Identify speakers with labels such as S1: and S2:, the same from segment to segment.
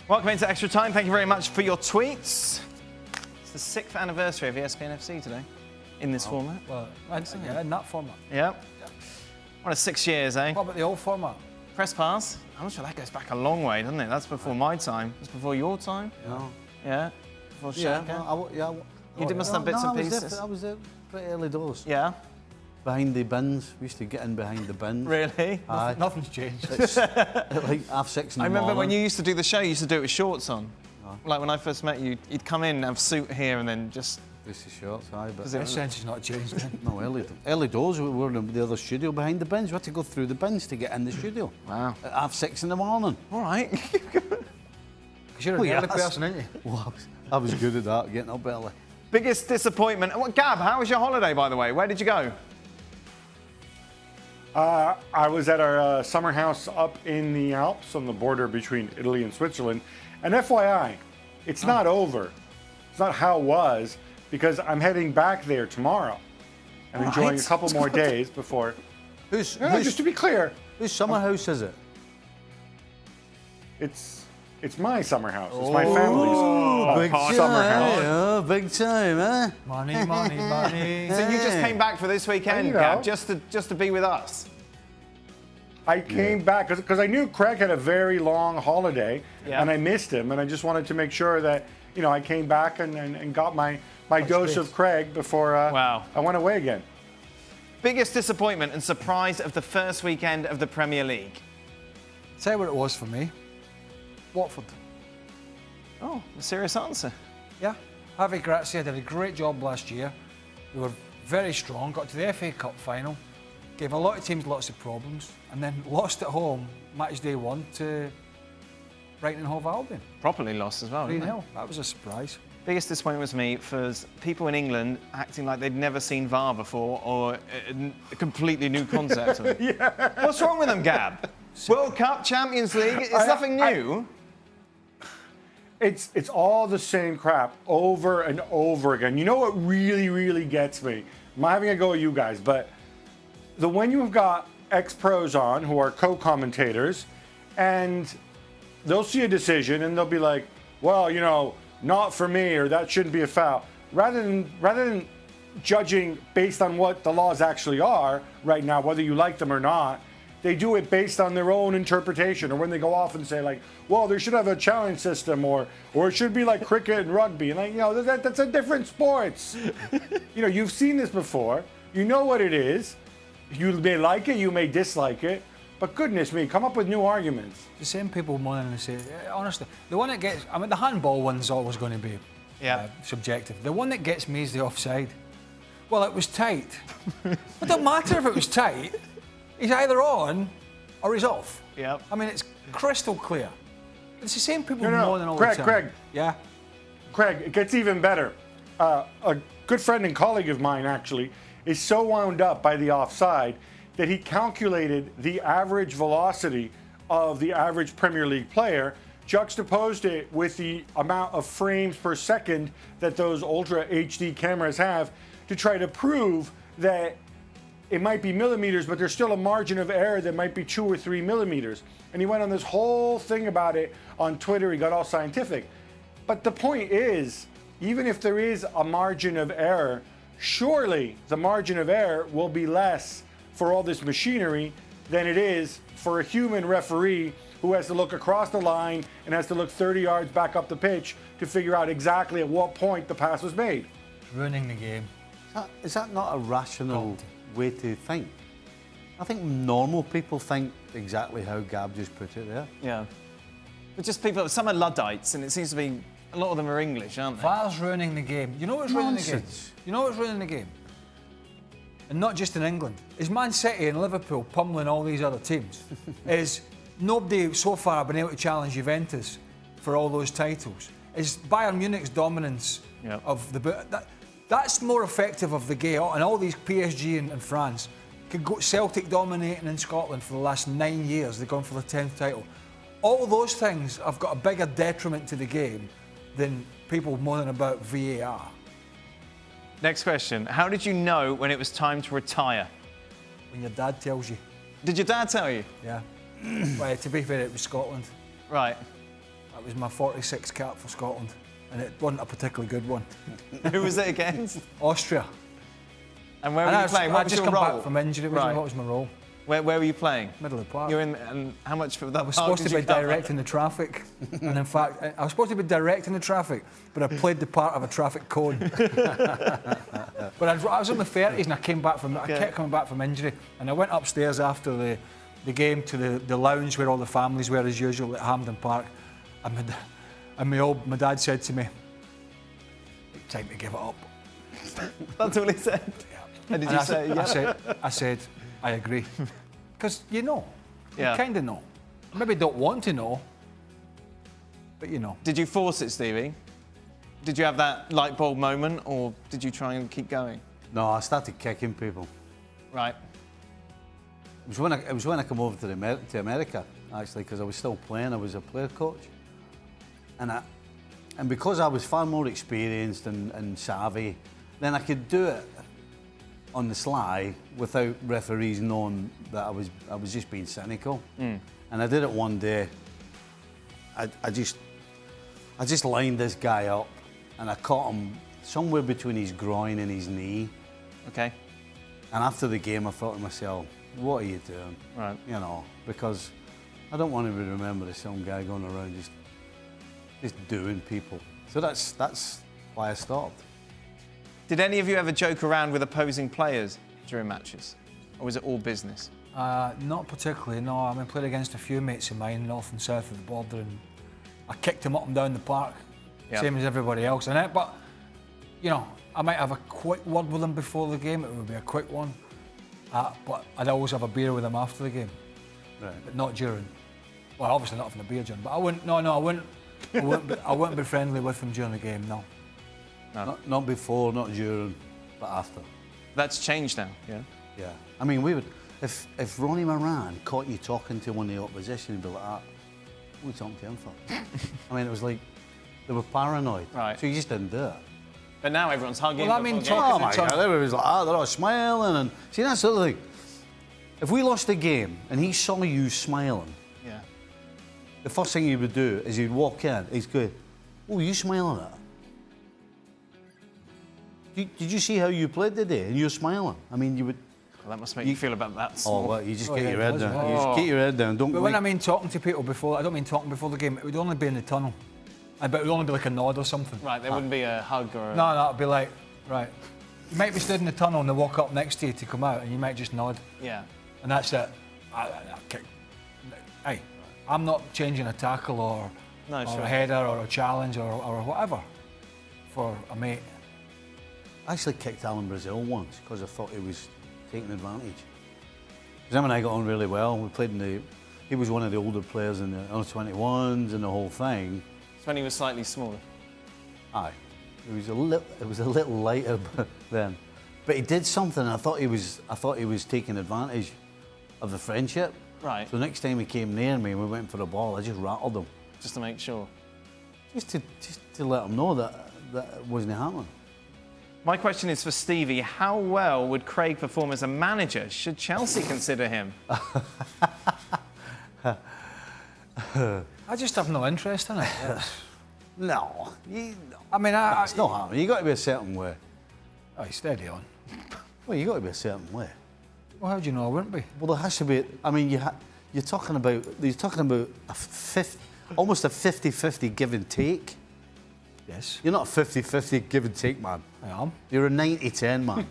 S1: Welcome into Extra Time. Thank you very much for your tweets. It's the 6th anniversary of ESPN FC today, in this format.
S2: Well, yeah, in that format.
S1: Yeah. What a 6 years, eh?
S2: What about the old format?
S1: Press pass. I'm sure that goes back a long way, doesn't it? That's before my time. That's before your time.
S3: No.
S1: Yeah. Before
S3: Yeah,
S1: Shaka. You must have bits and pieces.
S3: I was there pretty early doors.
S1: Yeah.
S3: Behind the bins. We used to get in behind the bins.
S1: Really?
S3: Aye.
S2: Nothing's changed.
S3: It's at like 6:30 in the
S1: I remember
S3: morning.
S1: when you used to do the show, you used to do it with shorts on.
S3: Oh.
S1: Like when I first met you, you'd come in and have a suit here and then just...
S3: This is shorts, aye, but...
S2: The essence has not changed then.
S3: No, early doors, we were in the other studio behind the bins. We had to go through the bins to get in the studio.
S1: Wow.
S3: At 6:30 in the morning.
S1: All right.
S2: Because you're an early person, aren't you?
S3: Well, I was good at that, getting up early.
S1: Biggest disappointment. Well, Gab, how was your holiday, by the way? Where did you go?
S4: I was at our summer house up in the Alps on the border between Italy and Switzerland. And FYI, it's not over. It's not how it was, because I'm heading back there tomorrow and enjoying a couple more days before. Just to be clear,
S3: Whose summer house is it?
S4: it's my summer house. It's my family's
S3: Big
S4: summer
S3: time,
S4: house.
S3: yeah, big time, eh?
S2: Money, money, money.
S1: So you just came back for this weekend,
S4: You know.
S1: Gab, just to be with us?
S4: I came back because I knew Craig had a very long holiday, and I missed him, and I just wanted to make sure that I came back and got my dose of Craig before I went away again.
S1: Biggest disappointment and surprise of the first weekend of the Premier League?
S2: Tell you what it was for me. Watford.
S1: Oh, a serious answer.
S2: Yeah. Javi Gracia did a great job last year. They were very strong, got to the FA Cup final, gave a lot of teams lots of problems, and then lost at home match day 1 to Brighton and Hove Albion.
S1: Properly lost as well, didn't it?
S2: 3-0. That was a surprise.
S1: Biggest disappointment was me was people in England acting like they'd never seen VAR before or a completely new concept. What's wrong with them, Gab? World Cup, Champions League, it's nothing new.
S4: It's all the same crap over and over again. You know what really, really gets me? I'm not having a go at you guys, but when you've got ex-pros on who are co-commentators, and they'll see a decision and they'll be like, well, not for me, or that shouldn't be a foul. Rather than judging based on what the laws actually are right now, whether you like them or not, they do it based on their own interpretation. Or when they go off and say like, well, they should have a challenge system, or it should be like cricket and rugby. And that's a different sports. You've seen this before. You know what it is. You may like it, you may dislike it. But goodness me, come up with new arguments.
S2: The same people moaning and say, honestly, the one that gets, the handball one's always going to be subjective. The one that gets me is the offside. Well, it was tight. It don't matter if it was tight. He's either on or he's off.
S1: Yep.
S2: It's crystal clear. It's the same people moaning all the time.
S4: Craig.
S2: Yeah?
S4: Craig, it gets even better. A good friend and colleague of mine, actually, is so wound up by the offside that he calculated the average velocity of the average Premier League player, juxtaposed it with the amount of frames per second that those Ultra HD cameras have to try to prove that it might be millimeters, but there's still a margin of error that might be 2 or 3 millimeters. And he went on this whole thing about it on Twitter. He got all scientific. But the point is, even if there is a margin of error, surely the margin of error will be less for all this machinery than it is for a human referee who has to look across the line and has to look 30 yards back up the pitch to figure out exactly at what point the pass was made.
S2: Ruining the game.
S3: Is that not a rational way to think? I think normal people think exactly how Gab just put it there.
S1: Yeah. But just people, some are Luddites, and it seems to be, a lot of them are English, aren't they?
S2: VAR's ruining the game. You know what's ruining the game? You know what's ruining the game? And not just in England. Is Man City and Liverpool pummeling all these other teams? Is nobody so far been able to challenge Juventus for all those titles? Is Bayern Munich's dominance of the... That's more effective of the game, and all these PSG and France could go Celtic dominating in Scotland for the last 9 years. They've gone for the 10th title. All those things have got a bigger detriment to the game than people moaning about VAR.
S1: Next question. How did you know when it was time to retire?
S2: When your dad tells you.
S1: Did your dad tell you?
S2: Yeah. Well, to be fair, it was Scotland.
S1: Right.
S2: That was my 46th cap for Scotland, and it wasn't a particularly good one.
S1: Who was it against?
S2: Austria.
S1: And where were you playing? What
S2: I
S1: was
S2: just
S1: your
S2: come
S1: role?
S2: back from injury.
S1: Right.
S2: What was my role?
S1: Where were you playing?
S2: Middle of the park.
S1: You're in, and how much for that?
S2: I was supposed to be directing the traffic, and in fact, I was supposed to be directing the traffic, but I played the part of a traffic cone. But I was in my 30s, and I kept coming back from injury, and I went upstairs after the game to the lounge where all the families were as usual at Hampden Park, and my dad said to me, "Time to give it up."
S1: That's all he said.
S2: Yeah.
S1: And did you say yeah?
S2: I said, I agree. Because you know.
S1: Yeah.
S2: You kind of know. Maybe don't want to know, but you know.
S1: Did you force it, Stevie? Did you have that light bulb moment, or did you try and keep going?
S3: No, I started kicking people.
S1: Right.
S3: It was when I came over to America, actually, because I was still playing. I was a player coach. And because I was far more experienced and savvy, then I could do it on the sly without referees knowing that I was just being cynical. And I did it one day. I just lined this guy up, and I caught him somewhere between his groin and his knee.
S1: Okay.
S3: And after the game, I thought to myself, what are you doing?
S1: Right.
S3: You know, because I don't want to be remembered as some guy going around just doing people. So that's why I stopped.
S1: Did any of you ever joke around with opposing players during matches? Or was it all business?
S2: Not particularly, no. I played against a few mates of mine, north and south of the border, and I kicked them up and down the park, same as everybody else. But, you know, I might have a quick word with them before the game. It would be a quick one. But I'd always have a beer with them after the game.
S3: Right.
S2: But not during. Well, obviously not having a beer during, but I wouldn't, I wouldn't be friendly with them during the game, no.
S3: Not before, not during, but after.
S1: That's changed now, yeah?
S3: Yeah. I mean, we would, if Ronnie Moran caught you talking to one of the opposition, he'd be like, what are you talking to him for? I mean, it was like, they were paranoid.
S1: Right.
S3: So you just didn't do it.
S1: But now everyone's hugging.
S2: Well, I mean,
S3: Oh my God, everybody's like, they're all smiling. And see, that's the other thing. If we lost a game and he saw you smiling,
S1: yeah,
S3: the first thing he would do is he'd walk in, he'd go, oh, you smiling at? Did you see how you played today? And you're smiling. I mean, you would...
S1: Well, that must make you feel about that small.
S3: Oh, well, you just get your head down.
S2: Oh.
S3: You just get your head down. Don't.
S2: But when I mean talking to people before, I don't mean talking before the game. It would only be in the tunnel. But it would only be like a nod or something.
S1: Right, there wouldn't be a hug or a...
S2: No, it'd be like, right. You might be stood in the tunnel and they walk up next to you to come out, and you might just nod.
S1: Yeah.
S2: And that's it. Hey, I'm not changing a tackle or a header or a challenge or whatever for a mate.
S3: I actually kicked Alan Brazil once because I thought he was taking advantage. Because him and I got on really well. We played in the... He was one of the older players in the under-21s and the whole thing.
S1: It's when he was slightly smaller.
S3: Aye. It was a little lighter then. But he did something, I thought he was taking advantage of the friendship.
S1: Right.
S3: So next time he came near me and we went for a ball, I just rattled him.
S1: Just to make sure.
S3: Just to let him know that it wasn't happening.
S1: My question is for Stevie. How well would Craig perform as a manager? Should Chelsea consider him?
S2: I just have no interest in it.
S3: No.
S2: I mean,
S3: It's not happening. You've got to be a certain way.
S2: Oh, steady on.
S3: Well, you've got to be a certain way.
S2: Well, how do you know I wouldn't be?
S3: Well, there has to be... I mean, you're talking about almost a 50-50 give and take.
S2: Yes.
S3: You're not a 50-50 give and take, man.
S2: I am.
S3: You're a 90-10, man.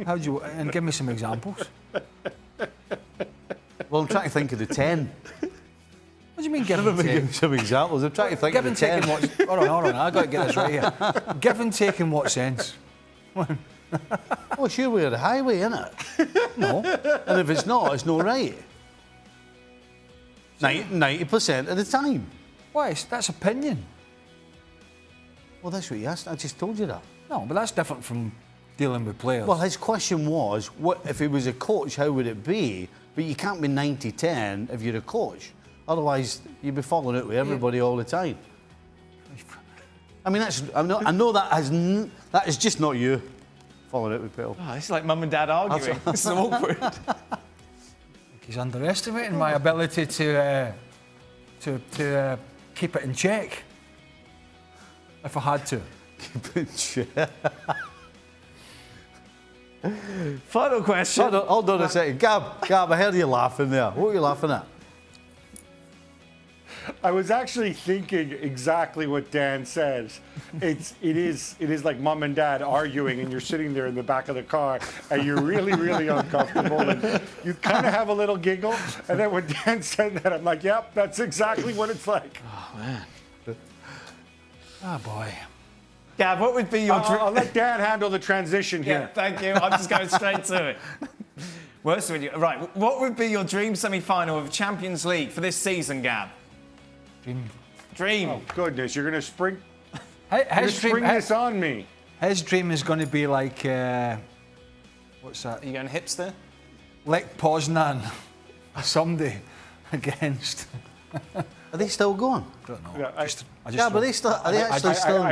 S2: How do you... And give me some examples.
S3: Well, I'm trying to think of the 10.
S2: What do you mean give and take?
S3: Give me some examples. I'm trying to think
S2: Give
S3: of
S2: and
S3: the
S2: take
S3: 10.
S2: in what... Hold on. I've got to get this right here. Give and take in what sense?
S3: Well, sure, we're at a highway, innit?
S2: No.
S3: And if it's not, it's not right. 90% of the time.
S2: Why? That's opinion.
S3: Well, that's what you asked. I just told you that.
S2: No, but that's different from dealing with players.
S3: Well, his question was, what if he was a coach, how would it be? But you can't be 90-10 if you're a coach. Otherwise, you'd be falling out with everybody all the time. I mean, I know that is just not you falling out with people.
S1: Oh, it's like mum and dad arguing. It's so awkward.
S2: He's underestimating my ability to keep it in check. If I had to.
S3: Keep it check.
S1: Final question.
S3: Hold on a second. Gab, I heard you laughing there. What were you laughing at?
S4: I was actually thinking exactly what Dan says. It is like mom and dad arguing, and you're sitting there in the back of the car, and you're really, really uncomfortable, and you kind of have a little giggle. And then when Dan said that, I'm like, yep, that's exactly what it's like.
S1: Oh, man.
S2: Oh, boy.
S1: Gab, what would be your dream?
S4: I'll let Dan handle the transition here.
S1: Yeah, thank you. I'm just going straight to it. Worse with you. Right, what would be your dream semi-final of Champions League for this season, Gab? Dream.
S4: Oh, goodness, you're going to spring
S2: Dream,
S4: this on me.
S2: His dream is going to be like, what's that?
S1: Are you going hipster?
S2: Lech Poznan someday against.
S3: Are they still going?
S2: I don't know.
S4: Yeah,
S3: But are they actually still?
S4: I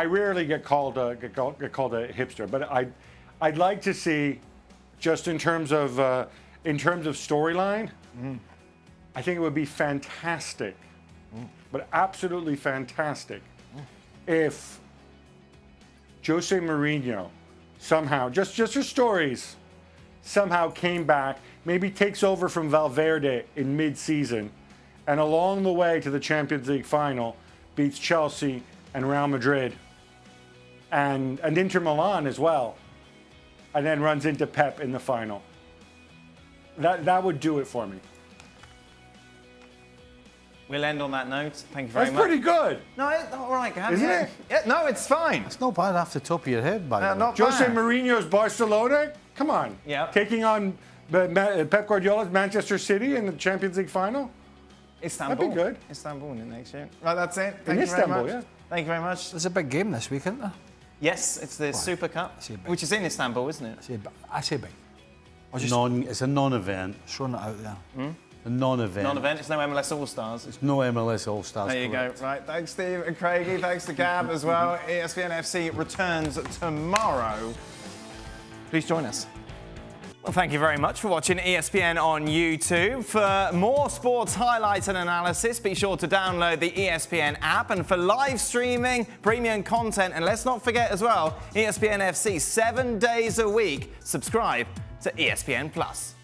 S4: rarely get called a hipster, but I'd like to see, just in terms of storyline, I think it would be fantastic, but absolutely fantastic, if Jose Mourinho somehow, just for stories, somehow came back, maybe takes over from Valverde in mid-season, and along the way to the Champions League final, beats Chelsea and Real Madrid and Inter Milan as well, and then runs into Pep in the final. That would do it for me.
S1: We'll end on that note. Thank you very much.
S4: That's pretty good.
S1: No, all right, Gab.
S4: Isn't
S1: yeah.
S4: it?
S1: Yeah, no, it's fine.
S3: It's not bad off the top of your head, by the way.
S1: Not
S4: Jose
S1: bad.
S4: Mourinho's Barcelona, come on.
S1: Yeah.
S4: Taking on Pep Guardiola's Manchester City in the Champions League final.
S1: Istanbul.
S4: That'd be good.
S1: Istanbul next year. Right, that's it. Thank
S4: In
S1: you very
S4: Istanbul,
S1: much.
S4: yeah.
S1: Thank you very much.
S2: There's a big game this week, isn't there?
S1: Yes, it's the Super Cup,
S2: see a bit.
S1: which is in Istanbul, isn't it?
S2: I say big. I was just
S3: It's a non-event.
S2: throwing it out there.
S3: A non-event.
S1: Non-event. It's no MLS All-Stars.
S3: It's no MLS All-Stars.
S1: There you go. Right. Thanks, Steve and Craigie. Thanks to Gab as well. ESPN FC returns tomorrow. Please join us. Well, thank you very much for watching ESPN on YouTube. For more sports highlights and analysis, be sure to download the ESPN app. And for live streaming, premium content, and let's not forget as well, ESPN FC 7 days a week. Subscribe to ESPN Plus.